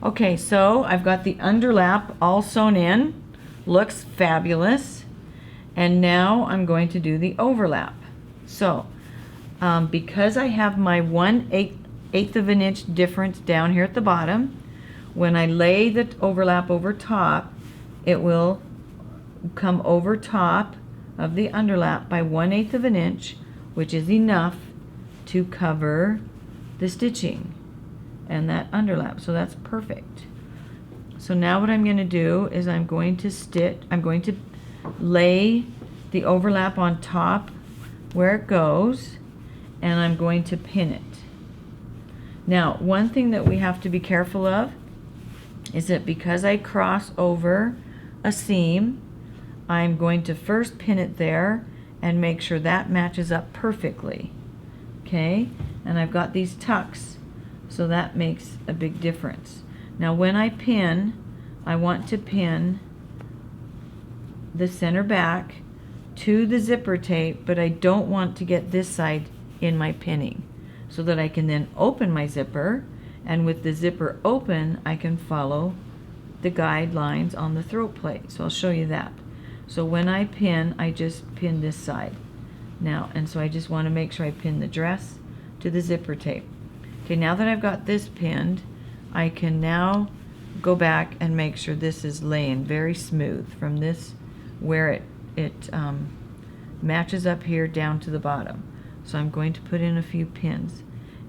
Okay, so I've got the underlap all sewn in. Looks fabulous. And now I'm going to do the overlap. So, because I have my 1/8 of an inch difference down here at the bottom, when I lay the overlap over top, it will come over top of the underlap by 1/8 of an inch, which is enough to cover the stitching and that underlap. So that's perfect. So now what I'm going to do is I'm going to lay the overlap on top where it goes, and I'm going to pin it. Now, one thing that we have to be careful of is that because I cross over a seam, I'm going to first pin it there and make sure that matches up perfectly. Okay? And I've got these tucks, so that makes a big difference. Now when I pin, I want to pin the center back to the zipper tape, but I don't want to get this side in my pinning, so that I can then open my zipper, and with the zipper open I can follow the guidelines on the throat plate. So I'll show you that. So when I pin, I just pin this side now, and so I just want to make sure I pin the dress to the zipper tape. Okay, now that I've got this pinned, I can now go back and make sure this is laying very smooth from this where it matches up here down to the bottom. So I'm going to put in a few pins,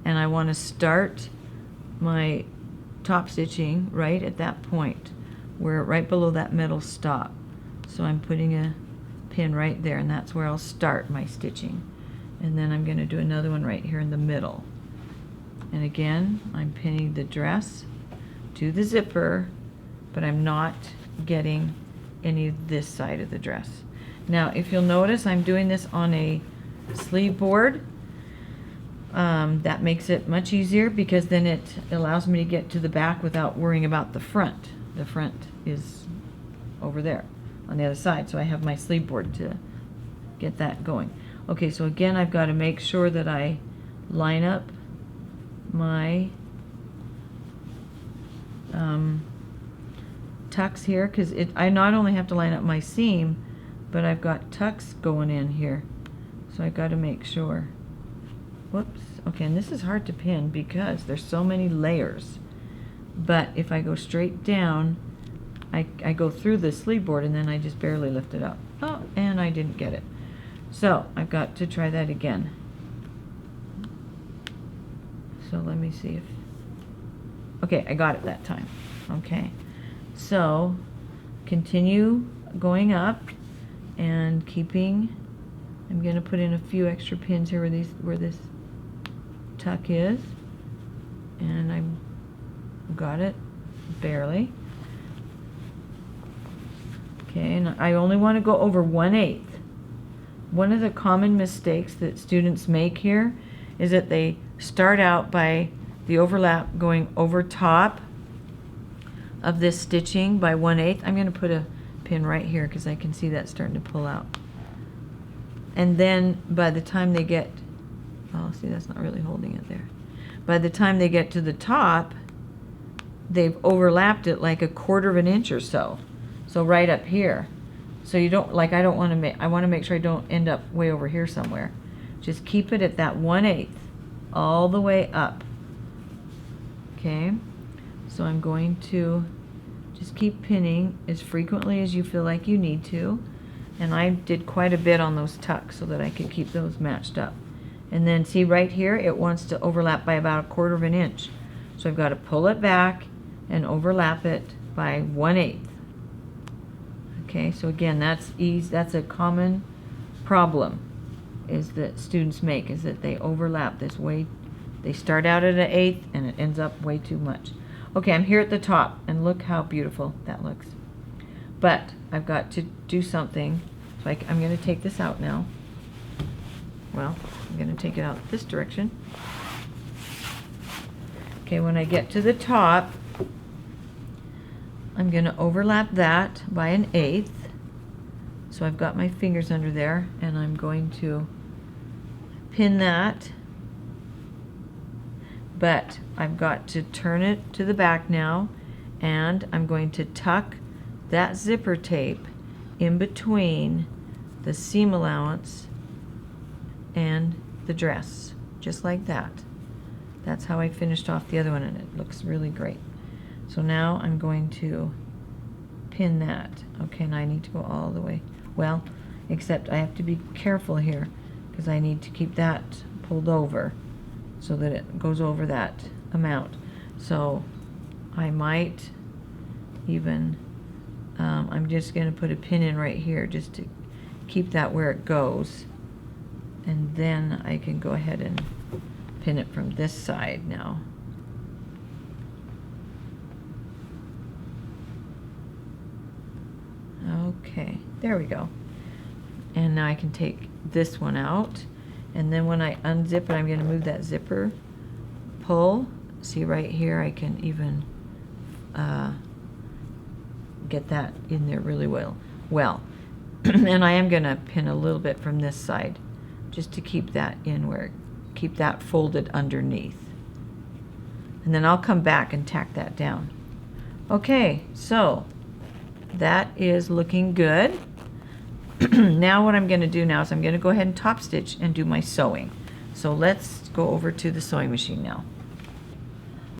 and I want to start my top stitching right at that point, where right below that metal stop. So I'm putting a pin right there, and that's where I'll start my stitching. And then I'm going to do another one right here in the middle. And again, I'm pinning the dress to the zipper, but I'm not getting any of this side of the dress. Now, if you'll notice, I'm doing this on a sleeve board. That makes it much easier, because then it allows me to get to the back without worrying about the front. The front is over there on the other side, so I have my sleeve board to get that going. Okay, so again, I've got to make sure that I line up my tucks here, because I not only have to line up my seam, but I've got tucks going in here, so I've got to make sure. Whoops. Okay, and this is hard to pin because there's so many layers, but if I go straight down, I go through the sleeve board, and then I just barely lift it up. Oh, and I didn't get it, so I've got to try that again. So let me see if, okay, I got it that time. Okay, so continue going up and keeping, I'm going to put in a few extra pins here where this tuck is, and I've got it barely. Okay, and I only want to go over 1/8. One of the common mistakes that students make here is that they start out by the overlap going over top of this stitching by 1/8. I'm going to put a pin right here because I can see that starting to pull out. And then by the time they get, oh, see, that's not really holding it there. By the time they get to the top, they've overlapped it like 1/4 of an inch or so. So right up here. So you don't, like, I want to make sure I don't end up way over here somewhere. Just keep it at that 1/8 all the way up. Okay, so I'm going to just keep pinning as frequently as you feel like you need to, and I did quite a bit on those tucks so that I could keep those matched up. And then see right here, it wants to overlap by about 1/4 of an inch, so I've got to pull it back and overlap it by 1/8. Okay, so again, that's a common problem is that students make, is that they overlap this way. They start out at 1/8 and it ends up way too much. Okay, I'm here at the top, and look how beautiful that looks. But I've got to do something, so I'm going to take this out now. Well, I'm going to take it out this direction. Okay, when I get to the top, I'm going to overlap that by 1/8. So I've got my fingers under there, and I'm going to pin that. But I've got to turn it to the back now and I'm going to tuck that zipper tape in between the seam allowance and the dress, just like that. That's how I finished off the other one, and it looks really great. So now I'm going to pin that. Okay, and I need to go all the way. Well, except I have to be careful here because I need to keep that pulled over so that it goes over that amount. So I might even, I'm just going to put a pin in right here just to keep that where it goes. And then I can go ahead and pin it from this side now. Okay, there we go. And now I can take this one out, and then when I unzip it, I'm going to move that zipper pull. See right here, I can even get that in there really well. And I am going to pin a little bit from this side just to keep that in where, keep that folded underneath. And then I'll come back and tack that down. Okay, so that is looking good. Now what I'm going to do now is I'm going to go ahead and top stitch and do my sewing. So let's go over to the sewing machine now.